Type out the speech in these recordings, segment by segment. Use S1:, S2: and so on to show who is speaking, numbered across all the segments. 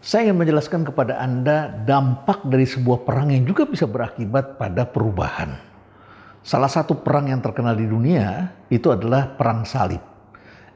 S1: Saya ingin menjelaskan kepada Anda dampak dari sebuah perang yang juga bisa berakibat pada perubahan. Salah satu perang yang terkenal di dunia itu adalah Perang Salib.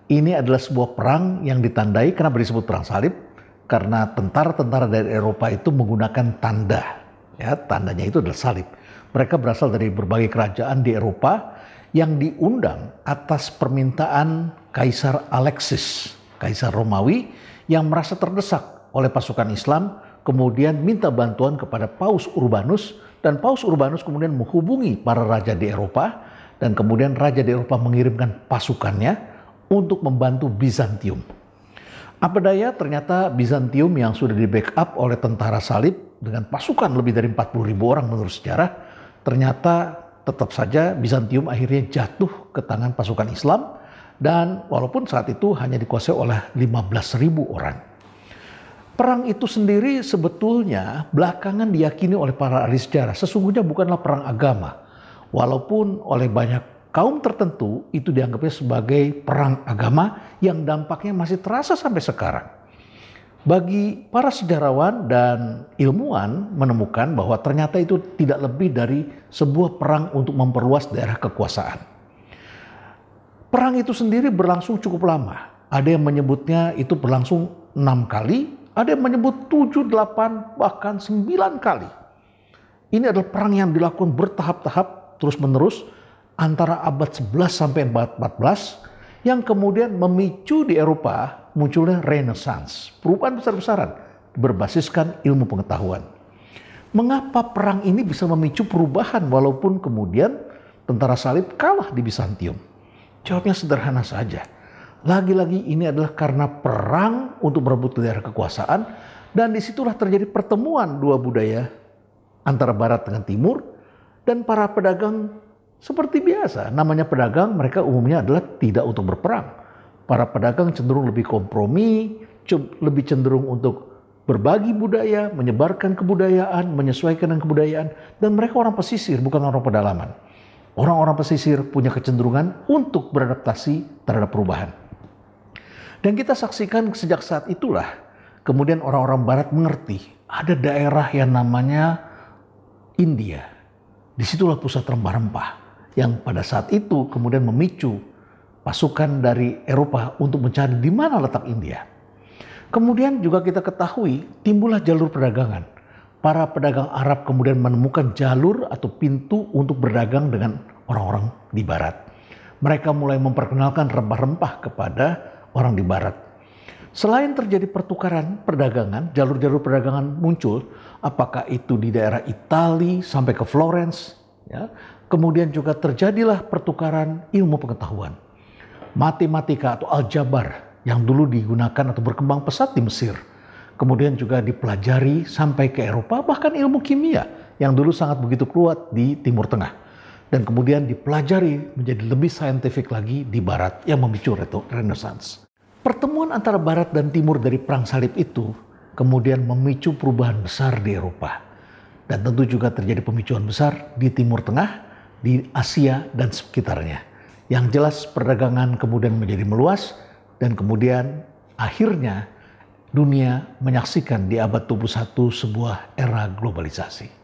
S1: Ini adalah sebuah perang yang ditandai, kenapa disebut Perang Salib? Karena tentara-tentara dari Eropa itu menggunakan tanda. Ya, tandanya itu adalah salib. Mereka berasal dari berbagai kerajaan di Eropa yang diundang atas permintaan Kaisar Alexis, Kaisar Romawi yang merasa terdesak oleh pasukan Islam, kemudian minta bantuan kepada Paus Urbanus, dan Paus Urbanus kemudian menghubungi para raja di Eropa, dan kemudian raja di Eropa mengirimkan pasukannya untuk membantu Bizantium. Apa daya, ternyata Bizantium yang sudah di backup oleh tentara salib dengan pasukan lebih dari 40.000 orang menurut sejarah, ternyata tetap saja Bizantium akhirnya jatuh ke tangan pasukan Islam, dan walaupun saat itu hanya dikuasai oleh 15.000 orang. Perang itu sendiri sebetulnya belakangan diyakini oleh para ahli sejarah sesungguhnya bukanlah perang agama. Walaupun oleh banyak kaum tertentu itu dianggapnya sebagai perang agama yang dampaknya masih terasa sampai sekarang. Bagi para sejarawan dan ilmuwan menemukan bahwa ternyata itu tidak lebih dari sebuah perang untuk memperluas daerah kekuasaan. Perang itu sendiri berlangsung cukup lama. Ada yang menyebutnya itu berlangsung 6 kali. Ada yang menyebut 7, 8, bahkan 9 kali. Ini adalah perang yang dilakukan bertahap-tahap terus-menerus antara abad 11 sampai abad 14 yang kemudian memicu di Eropa munculnya Renaissance, perubahan besar-besaran berbasiskan ilmu pengetahuan. Mengapa perang ini bisa memicu perubahan walaupun kemudian tentara salib kalah di Bizantium? Jawabnya sederhana saja. Lagi-lagi ini adalah karena perang untuk merebut daerah kekuasaan, dan disitulah terjadi pertemuan dua budaya antara barat dengan timur, dan para pedagang seperti biasa. Namanya pedagang, mereka umumnya adalah tidak untuk berperang. Para pedagang cenderung lebih kompromi, lebih cenderung untuk berbagi budaya, menyebarkan kebudayaan, menyesuaikan dengan kebudayaan, dan mereka orang pesisir bukan orang pedalaman. Orang-orang pesisir punya kecenderungan untuk beradaptasi terhadap perubahan. Dan kita saksikan sejak saat itulah kemudian orang-orang barat mengerti ada daerah yang namanya India. Disitulah pusat rempah-rempah yang pada saat itu kemudian memicu pasukan dari Eropa untuk mencari di mana letak India. Kemudian juga kita ketahui timbullah jalur perdagangan. Para pedagang Arab kemudian menemukan jalur atau pintu untuk berdagang dengan orang-orang di barat. Mereka mulai memperkenalkan rempah-rempah kepada orang di barat. Selain terjadi pertukaran perdagangan, jalur-jalur perdagangan muncul, apakah itu di daerah Italia sampai ke Florence, ya. Kemudian juga terjadilah pertukaran ilmu pengetahuan. Matematika atau aljabar yang dulu digunakan atau berkembang pesat di Mesir. Kemudian juga dipelajari sampai ke Eropa, bahkan ilmu kimia yang dulu sangat begitu kuat di Timur Tengah. Dan kemudian dipelajari menjadi lebih saintifik lagi di barat yang memicu Renaissance. Pertemuan antara barat dan timur dari perang salib itu kemudian memicu perubahan besar di Eropa. Dan tentu juga terjadi pemicuan besar di Timur Tengah, di Asia dan sekitarnya. Yang jelas perdagangan kemudian menjadi meluas dan kemudian akhirnya dunia menyaksikan di abad 21 sebuah era globalisasi.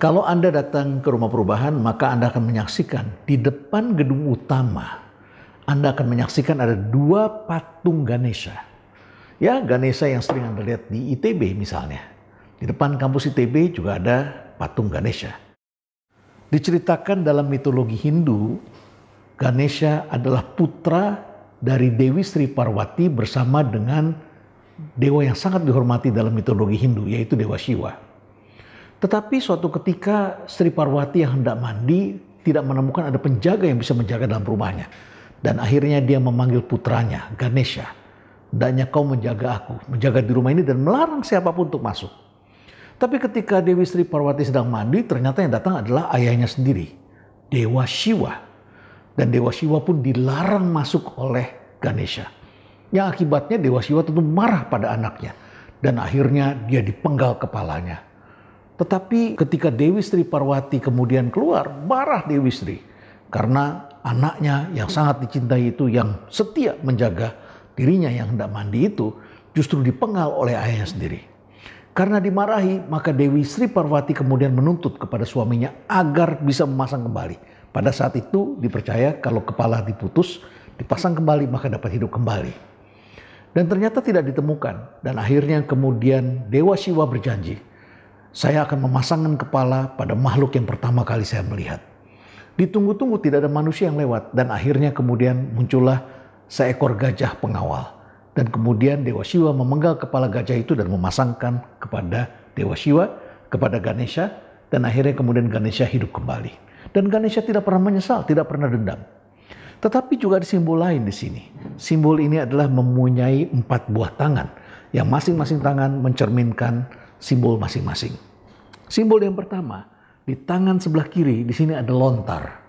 S1: Kalau Anda datang ke Rumah Perubahan, maka Anda akan menyaksikan di depan gedung utama, Anda akan menyaksikan ada 2 patung Ganesha. Ya, Ganesha yang sering Anda lihat di ITB misalnya. Di depan kampus ITB juga ada patung Ganesha. Diceritakan dalam mitologi Hindu, Ganesha adalah putra dari Dewi Sri Parwati bersama dengan dewa yang sangat dihormati dalam mitologi Hindu, yaitu Dewa Shiva. Tetapi suatu ketika Sri Parwati yang hendak mandi tidak menemukan ada penjaga yang bisa menjaga dalam rumahnya. Dan akhirnya dia memanggil putranya, Ganesha. Hendaknya kau menjaga aku, menjaga di rumah ini dan melarang siapapun untuk masuk. Tapi ketika Dewi Sri Parwati sedang mandi, ternyata yang datang adalah ayahnya sendiri, Dewa Shiva. Dan Dewa Shiva pun dilarang masuk oleh Ganesha. Yang akibatnya Dewa Shiva tentu marah pada anaknya. Dan akhirnya dia dipenggal kepalanya. Tetapi ketika Dewi Sri Parwati kemudian keluar, marah Dewi Sri. Karena anaknya yang sangat dicintai itu, yang setia menjaga dirinya yang hendak mandi itu, justru dipenggal oleh ayahnya sendiri. Karena dimarahi, maka Dewi Sri Parwati kemudian menuntut kepada suaminya agar bisa memasang kembali. Pada saat itu dipercaya kalau kepala diputus, dipasang kembali maka dapat hidup kembali. Dan ternyata tidak ditemukan. Dan akhirnya kemudian Dewa Siwa berjanji, saya akan memasangkan kepala pada makhluk yang pertama kali saya melihat. Ditunggu-tunggu tidak ada manusia yang lewat. Dan akhirnya kemudian muncullah seekor gajah pengawal. Dan kemudian Dewa Siwa memenggal kepala gajah itu dan memasangkan kepada Dewa Siwa, kepada Ganesha. Dan akhirnya kemudian Ganesha hidup kembali. Dan Ganesha tidak pernah menyesal, tidak pernah dendam. Tetapi juga ada simbol lain di sini. Simbol ini adalah mempunyai 4 buah tangan. Yang masing-masing tangan mencerminkan simbol masing-masing. Simbol yang pertama, di tangan sebelah kiri di sini ada lontar.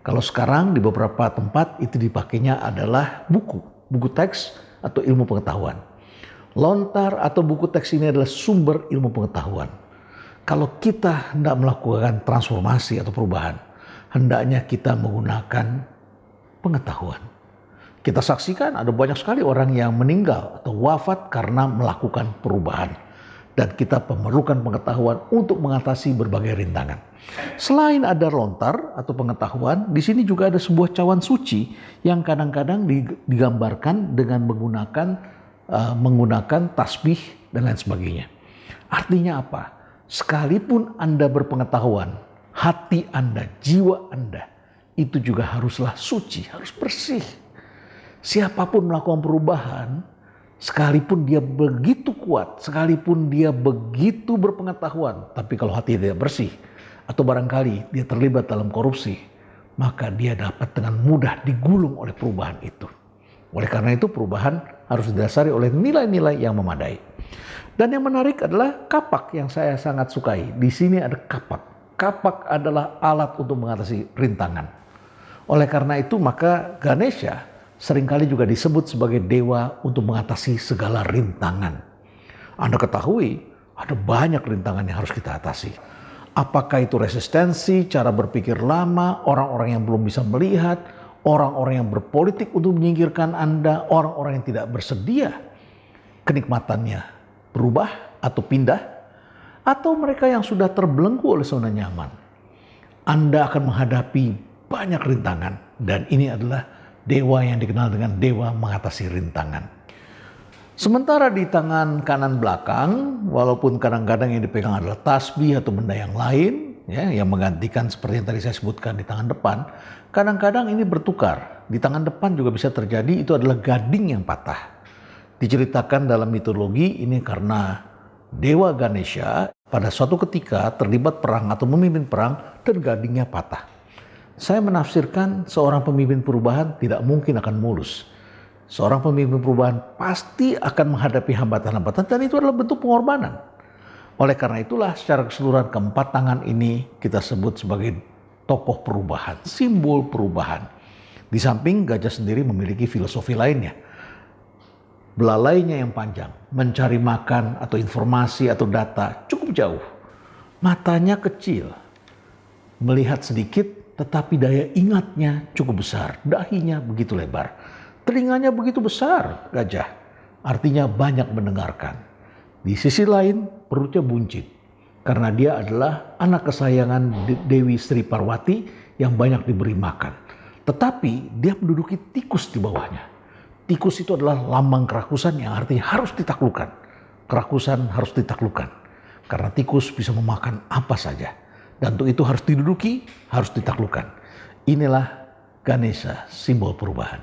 S1: Kalau sekarang di beberapa tempat itu dipakainya adalah buku teks atau ilmu pengetahuan. Lontar atau buku teks ini adalah sumber ilmu pengetahuan. Kalau kita hendak melakukan transformasi atau perubahan, hendaknya kita menggunakan pengetahuan. Kita saksikan ada banyak sekali orang yang meninggal atau wafat karena melakukan perubahan. Dan kita memerlukan pengetahuan untuk mengatasi berbagai rintangan. Selain ada lontar atau pengetahuan, di sini juga ada sebuah cawan suci yang kadang-kadang digambarkan dengan menggunakan tasbih dan lain sebagainya. Artinya apa? Sekalipun Anda berpengetahuan, hati Anda, jiwa Anda, itu juga haruslah suci, harus bersih. Siapapun melakukan perubahan, sekalipun dia begitu kuat, sekalipun dia begitu berpengetahuan, tapi kalau hati tidak bersih, atau barangkali dia terlibat dalam korupsi, maka dia dapat dengan mudah digulung oleh perubahan itu. Oleh karena itu perubahan harus didasari oleh nilai-nilai yang memadai. Dan yang menarik adalah kapak yang saya sangat sukai. Di sini ada kapak. Kapak adalah alat untuk mengatasi rintangan. Oleh karena itu maka Ganesha seringkali juga disebut sebagai dewa untuk mengatasi segala rintangan. Anda ketahui ada banyak rintangan yang harus kita atasi. Apakah itu resistensi, cara berpikir lama, orang-orang yang belum bisa melihat, orang-orang yang berpolitik untuk menyingkirkan Anda, orang-orang yang tidak bersedia kenikmatannya berubah atau pindah, atau mereka yang sudah terbelenggu oleh zona nyaman. Anda akan menghadapi banyak rintangan dan ini adalah dewa yang dikenal dengan dewa mengatasi rintangan. Sementara di tangan kanan belakang, walaupun kadang-kadang yang dipegang adalah tasbih atau benda yang lain, ya, yang menggantikan seperti yang tadi saya sebutkan di tangan depan, kadang-kadang ini bertukar. Di tangan depan juga bisa terjadi itu adalah gading yang patah. Diceritakan dalam mitologi ini karena Dewa Ganesha pada suatu ketika terlibat perang atau memimpin perang dan gadingnya patah. Saya menafsirkan seorang pemimpin perubahan tidak mungkin akan mulus. Seorang pemimpin perubahan pasti akan menghadapi hambatan-hambatan dan itu adalah bentuk pengorbanan. Oleh karena itulah secara keseluruhan keempat tangan ini kita sebut sebagai tokoh perubahan, simbol perubahan. Di samping gajah sendiri memiliki filosofi lainnya. Belalainya yang panjang, mencari makan atau informasi atau data cukup jauh. Matanya kecil, melihat sedikit tetapi daya ingatnya cukup besar, dahinya begitu lebar. Telinganya begitu besar gajah, artinya banyak mendengarkan. Di sisi lain perutnya buncit, karena dia adalah anak kesayangan Dewi Sri Parwati yang banyak diberi makan. Tetapi dia menduduki tikus di bawahnya. Tikus itu adalah lambang kerakusan yang artinya harus ditaklukkan. Kerakusan harus ditaklukkan, karena tikus bisa memakan apa saja. Dan untuk itu harus diduduki, harus ditaklukkan. Inilah Ganesha, simbol perubahan.